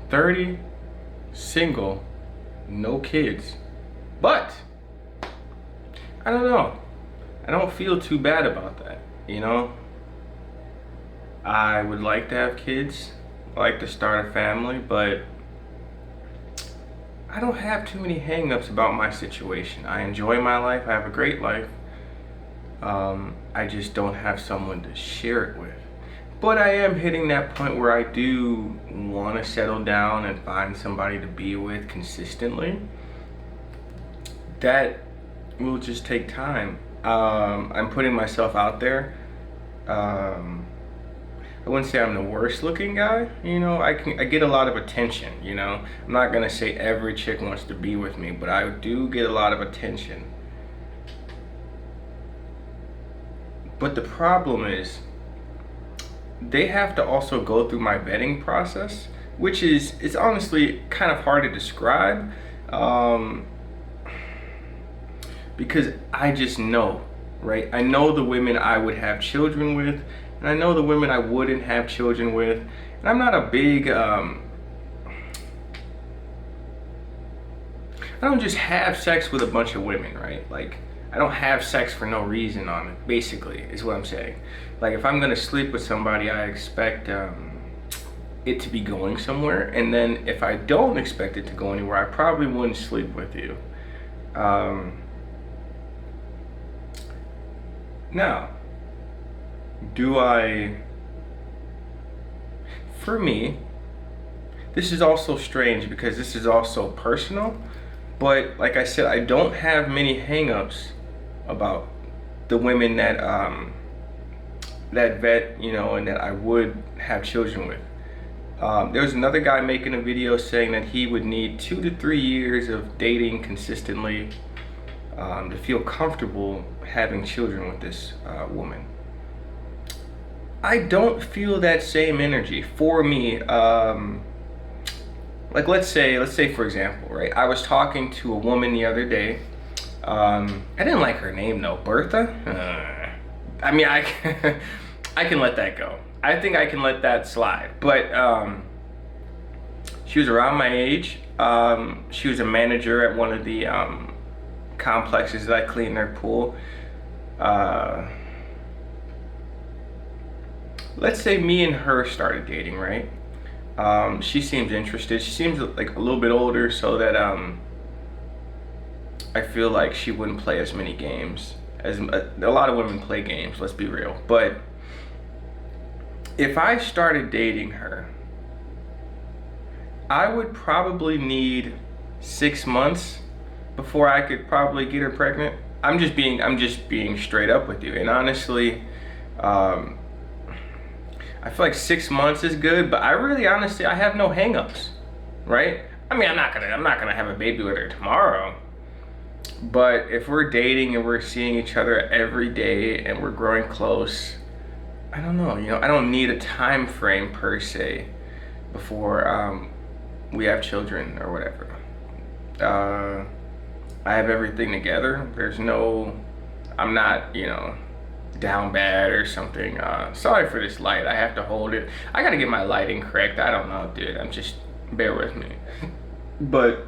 30, single, no kids. But I don't know. I don't feel too bad about that, you know? I would like to have kids. I like to start a family, but I don't have too many hang-ups about my situation. I enjoy my life. I have a great life. I just don't have someone to share it with. But I am hitting that point where I do want to settle down and find somebody to be with consistently. That will just take time. I'm putting myself out there. I wouldn't say I'm the worst looking guy, you know. I get a lot of attention, you know. I'm not gonna say every chick wants to be with me, but I do get a lot of attention. But the problem is, they have to also go through my vetting process, which is, it's honestly kind of hard to describe, because I just know, right? I know the women I would have children with, and I know the women I wouldn't have children with. And I'm not a big, I don't just have sex with a bunch of women, right? Like, I don't have sex for no reason on it, basically, is what I'm saying. Like, if I'm gonna sleep with somebody, I expect it to be going somewhere. And then if I don't expect it to go anywhere, I probably wouldn't sleep with you. Now, for me, this is also strange because this is also personal, but like I said, I don't have many hang-ups about the women that that vet, you know, and that I would have children with. There was another guy making a video saying that he would need 2 to 3 years of dating consistently to feel comfortable having children with this woman. I don't feel that same energy. For me, like let's say for example, right? I was talking to a woman the other day. I didn't like her name though, Bertha. I mean, I can let that go. I think I can let that slide. But she was around my age. She was a manager at one of the complexes that I clean their pool. Let's say me and her started dating, right? She seems interested. She seems like a little bit older, so that I feel like she wouldn't play as many games as a lot of women play games. Let's be real. But if I started dating her, I would probably need 6 months before I could probably get her pregnant. I'm just being straight up with you. And honestly, I feel like 6 months is good, but I really honestly, I have no hangups, right? I mean, I'm not gonna have a baby with her tomorrow. But if we're dating and we're seeing each other every day and we're growing close, I don't know, you know, I don't need a time frame per se before we have children or whatever. I have everything together. I'm not, you know, down bad or something. Sorry for this light. I have to hold it. I gotta get my lighting correct. I don't know, dude. Bear with me. But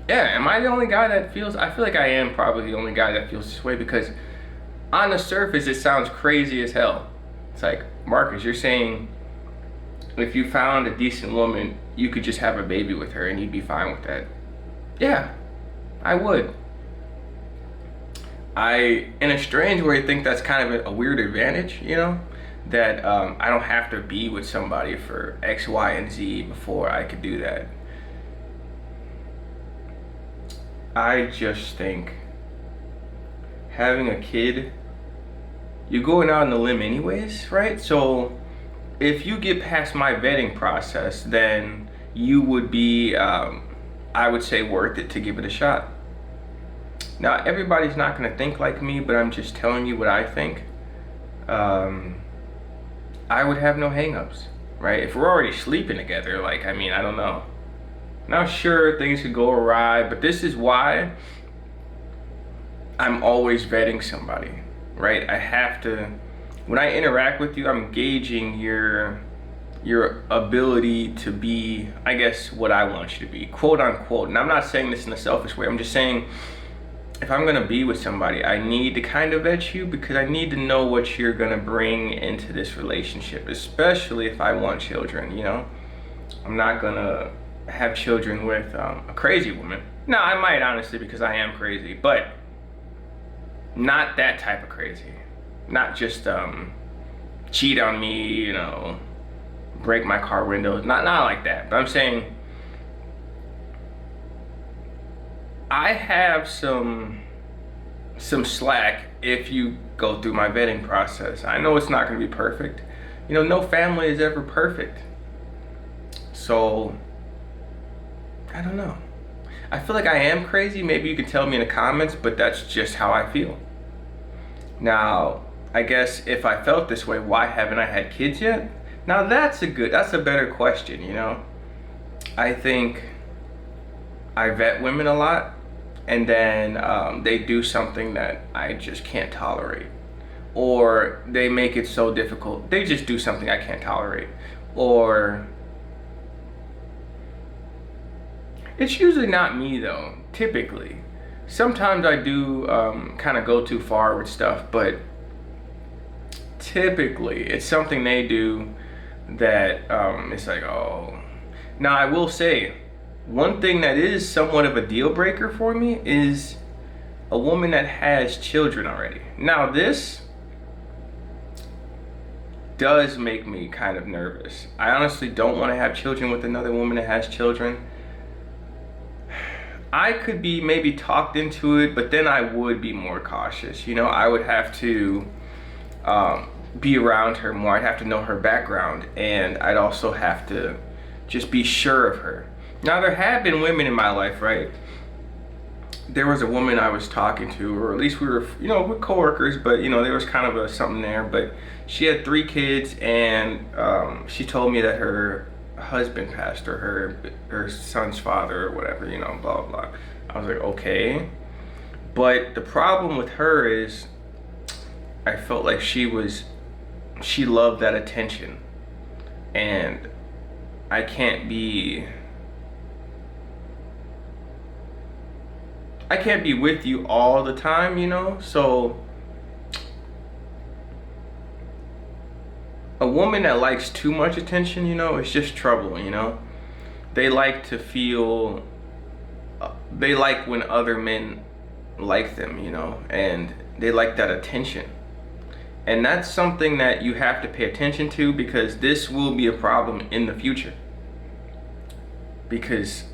yeah, am I the only guy that feels? I feel like I am probably the only guy that feels this way, because on the surface it sounds crazy as hell. It's like, Marcus, you're saying if you found a decent woman, you could just have a baby with her and you'd be fine with that. Yeah, I would. I, in a strange way, think that's kind of a weird advantage, you know, that I don't have to be with somebody for X, Y, and Z before I could do that. I just think having a kid, you're going out on the limb anyways, right? So if you get past my vetting process, then you would be, I would say, worth it to give it a shot. Now, everybody's not gonna think like me, but I'm just telling you what I think. I would have no hangups, right? If we're already sleeping together, like, I mean, I don't know. Now, sure, things could go awry, but this is why I'm always vetting somebody, right? I have to, when I interact with you, I'm gauging your your ability to be, I guess, what I want you to be, quote unquote. And I'm not saying this in a selfish way. I'm just saying, if I'm gonna be with somebody, I need to kind of vet you, because I need to know what you're gonna bring into this relationship, especially if I want children, you know? I'm not gonna have children with a crazy woman. No, I might, honestly, because I am crazy, but not that type of crazy. Not just cheat on me, you know, break my car windows, not like that. But I'm saying, I have some slack if you go through my vetting process. I know it's not going to be perfect. You know, no family is ever perfect. So, I don't know. I feel like I am crazy. Maybe you can tell me in the comments, but that's just how I feel. Now, I guess if I felt this way, why haven't I had kids yet? Now that's a better question, you know? I think I vet women a lot, and then they do something that I just can't tolerate. Or they make it so difficult. They just do something I can't tolerate. Or it's usually not me though, typically. Sometimes I do kind of go too far with stuff, but typically it's something they do that it's like, oh. Now I will say, one thing that is somewhat of a deal breaker for me is a woman that has children already. Now this does make me kind of nervous. I honestly don't want to have children with another woman that has children. I could be maybe talked into it, but then I would be more cautious. You know, I would have to be around her more. I'd have to know her background, and I'd also have to just be sure of her. Now, there have been women in my life, right? There was a woman I was talking to, or at least we were, you know, we're coworkers, but you know, there was kind of something there. But she had 3 kids, and she told me that her husband passed, or her son's father, or whatever, you know, blah blah. I was like, okay. But the problem with her is, I felt like she loved that attention, and I can't be with you all the time, you know? So a woman that likes too much attention, you know, it's just trouble, you know? They like to feel, they like when other men like them, you know, and they like that attention. And that's something that you have to pay attention to, because this will be a problem in the future. Because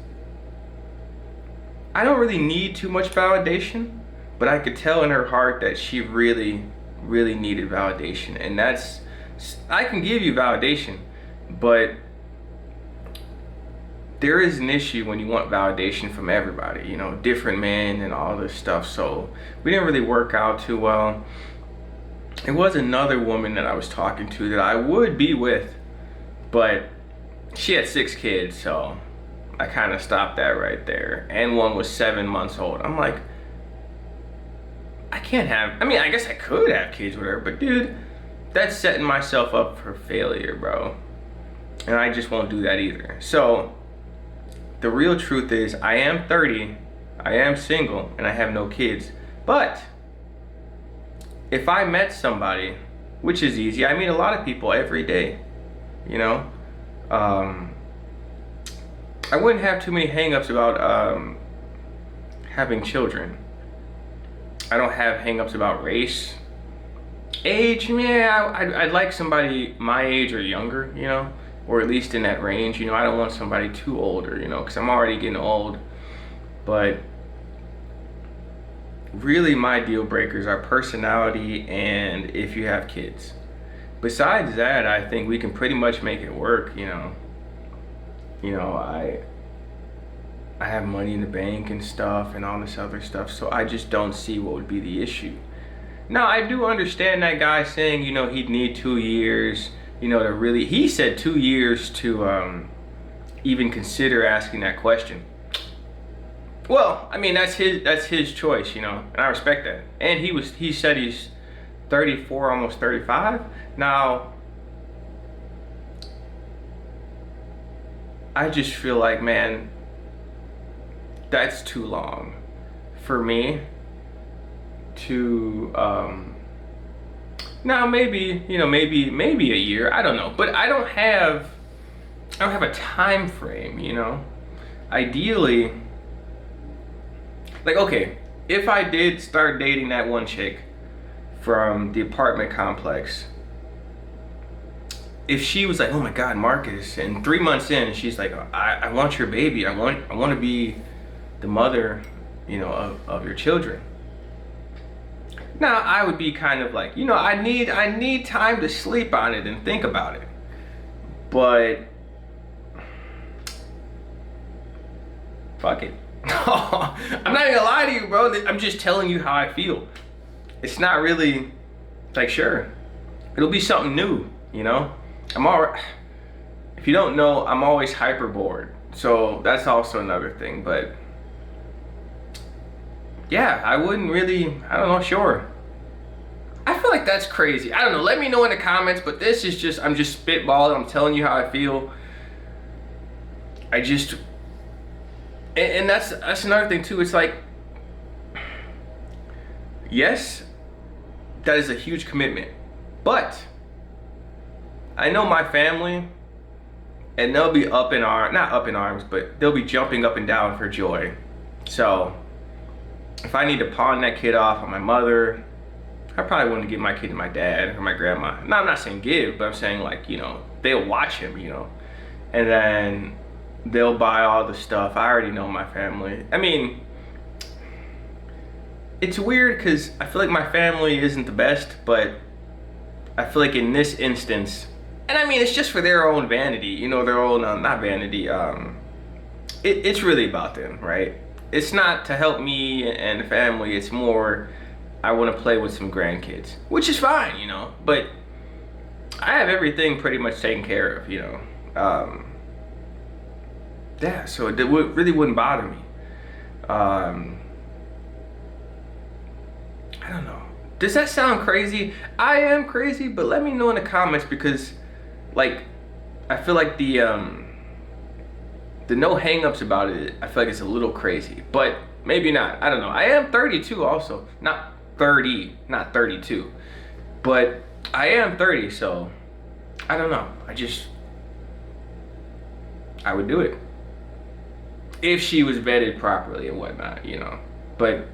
I don't really need too much validation, but I could tell in her heart that she really, really needed validation. And I can give you validation, but there is an issue when you want validation from everybody, you know, different men and all this stuff. So we didn't really work out too well. It was another woman that I was talking to that I would be with, but she had 6 kids, so I kind of stopped that right there. And one was 7 months old. I'm like, I guess I could have kids with her, but dude, that's setting myself up for failure, bro. And I just won't do that either. So the real truth is, I am 30, I am single, and I have no kids. But if I met somebody, which is easy, I meet a lot of people every day, you know, I wouldn't have too many hang-ups about having children. I don't have hang-ups about race. Age, yeah, I'd like somebody my age or younger, you know, or at least in that range. You know, I don't want somebody too older, you know, because I'm already getting old. But really, my deal breakers are personality and if you have kids. Besides that, I think we can pretty much make it work, you know. You know, I have money in the bank and stuff and all this other stuff, so I just don't see what would be the issue. Now, I do understand that guy saying, you know, he'd need 2 years, you know, to really, he said 2 years to even consider asking that question. Well, I mean, that's his choice, you know, and I respect that. And he said he's 34, almost 35. Now, I just feel like, man, that's too long for me to now maybe, maybe a year, I don't know, but I don't have a time frame, ideally, like, okay, if I did start dating that one chick from the apartment complex, if she was like, oh my God, Marcus, and 3 months in, she's like, I want your baby, I want to be the mother, of your children. Now I would be kind of like, I need time to sleep on it and think about it. But fuck it. I'm not even gonna lie to you, bro. I'm just telling you how I feel. It's not really like, sure, it'll be something new, I'm all, if you don't know, I'm always hyper bored. So that's also another thing, but yeah, I wouldn't really, I don't know, sure. I feel like that's crazy. I don't know. Let me know in the comments, but this is just, I'm just spitballing. I'm telling you how I feel. I just, and that's another thing too. It's like, yes, that is a huge commitment, but I know my family, and they'll be not up in arms, but they'll be jumping up and down for joy. So if I need to pawn that kid off on my mother, I probably wouldn't give my kid to my dad or my grandma. No, I'm not saying give, but I'm saying, like, they'll watch him, and then they'll buy all the stuff. I already know my family. I mean, it's weird because I feel like my family isn't the best, but I feel like in this instance, and I mean, it's just for their own vanity, their own, not vanity, it's really about them, right? It's not to help me and the family, it's more, I want to play with some grandkids, which is fine, but I have everything pretty much taken care of, yeah, so it really wouldn't bother me. I don't know. Does that sound crazy? I am crazy, but let me know in the comments, because, like, I feel like the no hang-ups about it, I feel like it's a little crazy, but maybe not. I don't know. I am 32 also. Not 30, not 32, but I am 30, so I don't know. I would do it if she was vetted properly and whatnot, but